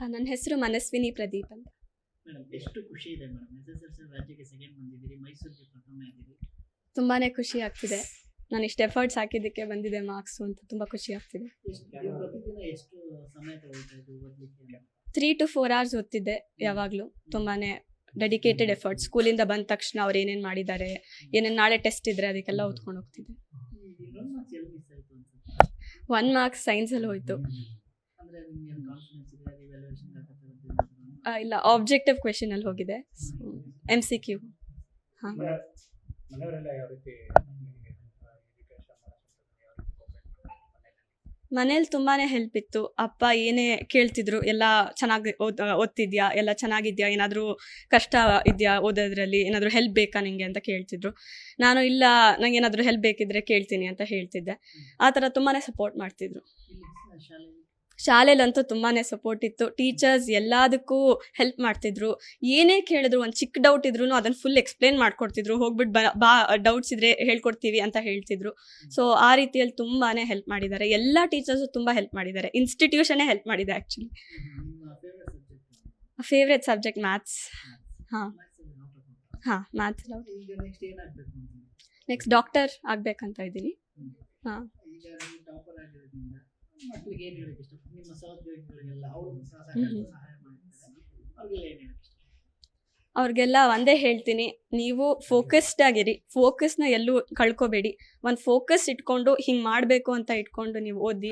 ನನ್ನ ಹೆಸರು ಮನಸ್ವಿನಿ ಪ್ರದೀಪ್ ಅಂತ. ಮೇಡಮ್ ಎಷ್ಟು ಖುಷಿ ಇದೆ ಮೇಡಮ್, SSLC ರಾಜ್ಯಕ್ಕೆ ಸೆಕೆಂಡ್ ಬಂದಿದ್ದೀರಿ, ಮೈಸೂರಿಗೆ ಪ್ರಥಮ ಇದ್ದೀರಿ. ತುಂಬಾ ಖುಷಿ ಆಗ್ತಿದೆ. ನಾನು ಇಷ್ಟು ಎಫರ್ಟ್ಸ್ ಹಾಕಿದ್ದಕ್ಕೆ ಬಂದಿದೆ ಮಾರ್ಕ್ಸು ಅಂತ ತುಂಬ ಖುಷಿ ಆಗ್ತಿದೆ. ಪ್ರತಿದಿನ ಎಷ್ಟು ಸಮಯ ತಗೊಳ್ತಾ ಇದ್ದು ಓದಲಿಕ್ಕೆ? 3 to 4 hours ಓದ್ತಿದ್ದೆ ಯಾವಾಗಲೂ. ತುಂಬಾ ಡೆಡಿಕೇಟೆಡ್ ಎಫರ್ಟ್ಸ್. ಸ್ಕೂಲಿಂದ ಬಂದ ತಕ್ಷಣ ಅವ್ರು ಏನೇನು ಮಾಡಿದ್ದಾರೆ, ಏನೇನು ನಾಳೆ ಟೆಸ್ಟ್ ಇದ್ದರೆ ಅದಕ್ಕೆಲ್ಲ ಓದ್ಕೊಂಡು ಹೋಗ್ತಿದ್ದೆ. 1 mark ಸೈನ್ಸಲ್ಲಿ ಹೋಯಿತು. ಅಂದರೆ ನಿಮಗೆ ಕಾನ್ಫಿಡೆನ್ಸ್ ಇದೆ, ರಿವ್ಯಾಲ್ಯೂಯೇಷನ್ ಇಲ್ಲ, ಆಬ್ಜೆಕ್ಟಿವ್ ಕ್ವೆಶನಲ್ಲಿ ಹೋಗಿದೆ. MCQ. ಹಾಂ, ಮನೇಲಿ ತುಂಬಾ ಹೆಲ್ಪ್ ಇತ್ತು. ಅಪ್ಪ ಏನೇ ಕೇಳ್ತಿದ್ರು, ಎಲ್ಲ ಚೆನ್ನಾಗಿ ಓದ್ತಿದ್ಯಾ, ಎಲ್ಲ ಚೆನ್ನಾಗಿದ್ಯಾ, ಏನಾದರೂ ಕಷ್ಟ ಇದೆಯಾ ಓದೋದ್ರಲ್ಲಿ, ಏನಾದರೂ ಹೆಲ್ಪ್ ಬೇಕಾ ನಿಂಗೆ ಅಂತ ಕೇಳ್ತಿದ್ರು. ನಾನು ಇಲ್ಲ, ನಂಗೆ ಏನಾದರೂ ಹೆಲ್ಪ್ ಬೇಕಿದ್ರೆ ಕೇಳ್ತೀನಿ ಅಂತ ಹೇಳ್ತಿದ್ದೆ. ಆ ಥರ ತುಂಬಾ ಸಪೋರ್ಟ್ ಮಾಡ್ತಿದ್ರು. ಶಾಲೆಯಲ್ಲಂತೂ ತುಂಬಾ ಸಪೋರ್ಟ್ ಇತ್ತು. ಟೀಚರ್ಸ್ ಎಲ್ಲದಕ್ಕೂ ಹೆಲ್ಪ್ ಮಾಡ್ತಿದ್ರು. ಏನೇ ಕೇಳಿದ್ರು, ಒಂದು ಚಿಕ್ಕ ಡೌಟ್ ಇದ್ರೂ ಅದನ್ನು ಫುಲ್ ಎಕ್ಸ್ಪ್ಲೇನ್ ಮಾಡ್ಕೊಡ್ತಿದ್ರು. ಹೋಗ್ಬಿಟ್ಟು ಬಾ ಡೌಟ್ಸ್ ಇದ್ರೆ ಹೇಳ್ಕೊಡ್ತೀವಿ ಅಂತ ಹೇಳ್ತಿದ್ರು. ಸೊ ಆ ರೀತಿಯಲ್ಲಿ ತುಂಬಾ ಹೆಲ್ಪ್ ಮಾಡಿದ್ದಾರೆ. ಎಲ್ಲ ಟೀಚರ್ಸು ತುಂಬ ಹೆಲ್ಪ್ ಮಾಡಿದ್ದಾರೆ. ಇನ್ಸ್ಟಿಟ್ಯೂಷನ್ನೇ ಹೆಲ್ಪ್ ಮಾಡಿದೆ ಆ್ಯಕ್ಚುಲಿ. Favourite subject maths. ಹಾಂ ಹಾಂ, ಮ್ಯಾಥ್ಸ್. ನೆಕ್ಸ್ಟ್ ಡಾಕ್ಟರ್ ಆಗಬೇಕಂತ ಇದ್ದೀನಿ. ಹಾಂ, ಮಕ್ಕಳಿಗೆ ಏನು ಹೇಳಕ್ಕೆ ಇಷ್ಟ? ನಿಮ್ಮ ಸಹೋದ್ಯೋಗಿಗಳಿಗೆಲ್ಲ ಅವರು ಸಹಾಯ ಮಾಡ್ತಾರೆ, ಅವ್ರಿಗೆಲ್ಲ ಏನು ಹೇಳಕ್ಕೆ ಇಷ್ಟ? ಅವ್ರಿಗೆಲ್ಲ ಒಂದೇ ಹೇಳ್ತೀನಿ, ನೀವು ಫೋಕಸ್ಡ್ ಆಗಿರಿ. ಫೋಕಸ್ನ ಎಲ್ಲೂ ಕಳ್ಕೊಬೇಡಿ. ಒಂದು ಫೋಕಸ್ ಇಟ್ಕೊಂಡು ಹಿಂಗೆ ಮಾಡಬೇಕು ಅಂತ ಇಟ್ಕೊಂಡು ನೀವು ಓದಿ.